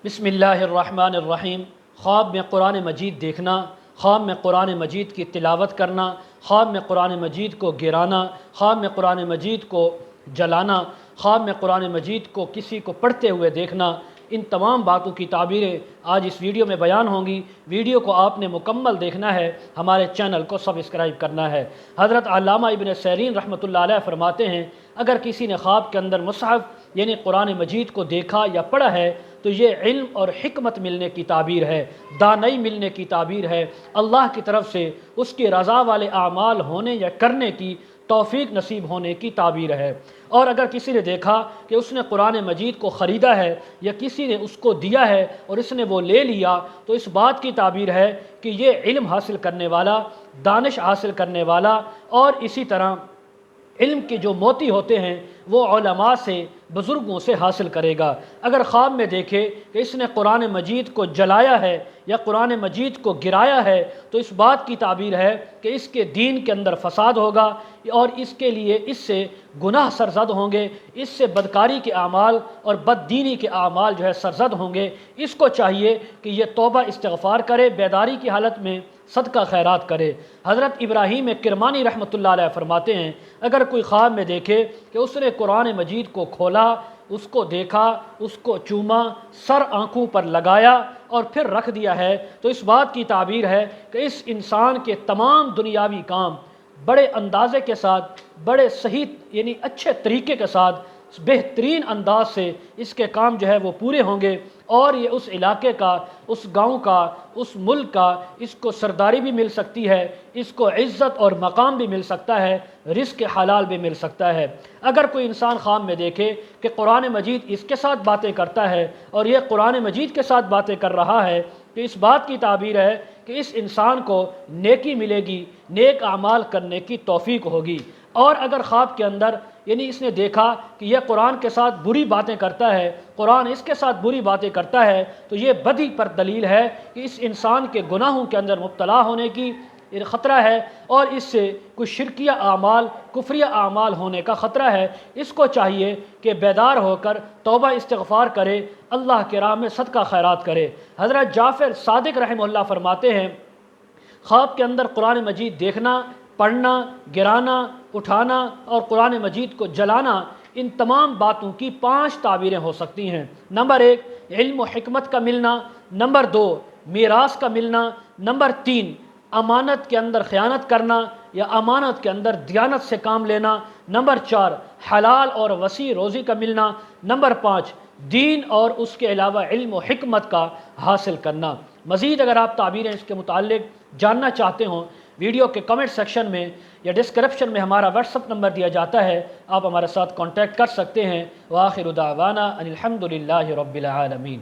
بسم اللہ الرحمن الرحیم۔ خواب میں قرآن مجید دیکھنا، خواب میں قرآن مجید کی تلاوت کرنا، خواب میں قرآن مجید کو گرانا، خواب میں قرآن مجید کو جلانا، خواب میں قرآن مجید کو کسی کو پڑھتے ہوئے دیکھنا، ان تمام باتوں کی تعبیریں آج اس ویڈیو میں بیان ہوں گی۔ ویڈیو کو آپ نے مکمل دیکھنا ہے، ہمارے چینل کو سبسکرائب کرنا ہے۔ حضرت علامہ ابن سیرین رحمۃ اللہ علیہ فرماتے ہیں، اگر کسی نے خواب کے اندر مصحف یعنی قرآن مجید کو دیکھا یا پڑھا ہے تو یہ علم اور حکمت ملنے کی تعبیر ہے، دانائی ملنے کی تعبیر ہے، اللہ کی طرف سے اس کی رضا والے اعمال ہونے یا کرنے کی توفیق نصیب ہونے کی تعبیر ہے۔ اور اگر کسی نے دیکھا کہ اس نے قرآن مجید کو خریدا ہے یا کسی نے اس کو دیا ہے اور اس نے وہ لے لیا تو اس بات کی تعبیر ہے کہ یہ علم حاصل کرنے والا، دانش حاصل کرنے والا، اور اسی طرح علم کے جو موتی ہوتے ہیں وہ علماء سے، بزرگوں سے حاصل کرے گا۔ اگر خواب میں دیکھے کہ اس نے قرآن مجید کو جلایا ہے یا قرآن مجید کو گرایا ہے تو اس بات کی تعبیر ہے کہ اس کے دین کے اندر فساد ہوگا اور اس کے لیے اس سے گناہ سرزد ہوں گے، اس سے بدکاری کے اعمال اور بددینی کے اعمال جو ہے سرزد ہوں گے۔ اس کو چاہیے کہ یہ توبہ استغفار کرے، بیداری کی حالت میں صدقہ خیرات کرے۔ حضرت ابراہیم کرمانی رحمۃ اللہ علیہ فرماتے ہیں، اگر کوئی خواب میں دیکھے کہ اس نے قرآن مجید کو کھولا، اس کو دیکھا، اس کو چوما، سر آنکھوں پر لگایا اور پھر رکھ دیا ہے تو اس بات کی تعبیر ہے کہ اس انسان کے تمام دنیاوی کام بڑے اندازے کے ساتھ، بڑے صحیح یعنی اچھے طریقے کے ساتھ، بہترین انداز سے اس کے کام جو ہے وہ پورے ہوں گے، اور یہ اس علاقے کا، اس گاؤں کا، اس ملک کا، اس کو سرداری بھی مل سکتی ہے، اس کو عزت اور مقام بھی مل سکتا ہے، رزق حلال بھی مل سکتا ہے۔ اگر کوئی انسان خواب میں دیکھے کہ قرآن مجید اس کے ساتھ باتیں کرتا ہے اور یہ قرآن مجید کے ساتھ باتیں کر رہا ہے تو اس بات کی تعبیر ہے کہ اس انسان کو نیکی ملے گی، نیک اعمال کرنے کی توفیق ہوگی۔ اور اگر خواب کے اندر یعنی اس نے دیکھا کہ یہ قرآن کے ساتھ بری باتیں کرتا ہے، قرآن اس کے ساتھ بری باتیں کرتا ہے تو یہ بدی پر دلیل ہے کہ اس انسان کے گناہوں کے اندر مبتلا ہونے کی خطرہ ہے اور اس سے کچھ شرکیہ اعمال، کفریہ اعمال ہونے کا خطرہ ہے۔ اس کو چاہیے کہ بیدار ہو کر توبہ استغفار کرے، اللہ کے راہ میں صدقہ خیرات کرے۔ حضرت جعفر صادق رحمہ اللہ فرماتے ہیں، خواب کے اندر قرآن مجید دیکھنا، پڑھنا، گرانا، اٹھانا اور قرآن مجید کو جلانا، ان تمام باتوں کی 5 تعبیریں ہو سکتی ہیں۔ نمبر 1 علم و حکمت کا ملنا، نمبر 2 میراث کا ملنا، نمبر 3 امانت کے اندر خیانت کرنا یا امانت کے اندر دیانت سے کام لینا، نمبر 4 حلال اور وسیع روزی کا ملنا، نمبر 5 دین اور اس کے علاوہ علم و حکمت کا حاصل کرنا۔ مزید اگر آپ تعبیریں اس کے متعلق جاننا چاہتے ہوں، ویڈیو کے کمنٹ سیکشن میں یا ڈسکرپشن میں ہمارا واٹس ایپ نمبر دیا جاتا ہے، آپ ہمارے ساتھ کانٹیکٹ کر سکتے ہیں۔ وآخر دعوانا ان الحمد للہ رب العالمین۔